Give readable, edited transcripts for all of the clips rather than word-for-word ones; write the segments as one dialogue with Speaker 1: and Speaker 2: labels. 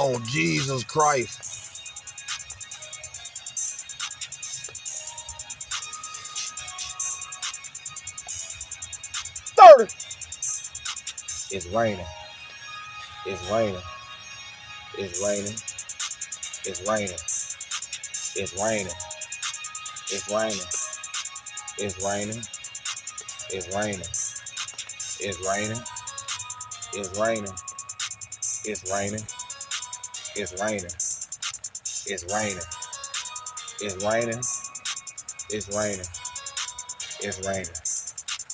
Speaker 1: Oh, Jesus Christ. It's raining. It's raining. It's raining. It's raining. It's raining. It's raining. It's raining. It's raining. It's raining. It's raining. It's raining. It's raining. It's raining. It's raining. It's raining. It's raining.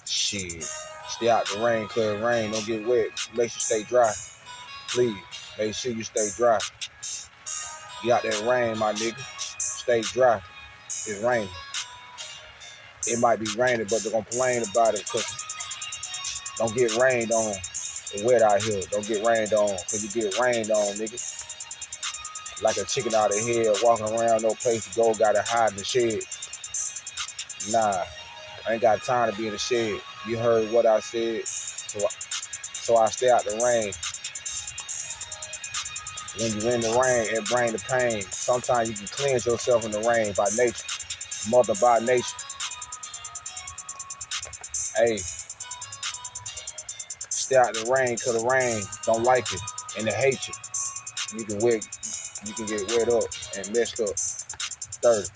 Speaker 1: Shit. Stay out the rain, cause rain don't get wet. Make sure you stay dry. Please, make sure you stay dry. You out that rain, my nigga. Stay dry. It's raining. It might be raining, but they're gonna complain about it, cause don't get rained on. It's wet out here. Don't get rained on, cause you get rained on, nigga. Like a chicken out of hell, walking around, no place to go, gotta hide in the shed. Nah, I ain't got time to be in the shed. You heard what I said, so I stay out the rain. When you're in the rain, it brings the pain. Sometimes you can cleanse yourself in the rain by nature, mother by nature. Hey, stay out the rain, cause the rain don't like it and they hate you. You can get wet up and messed up. 30.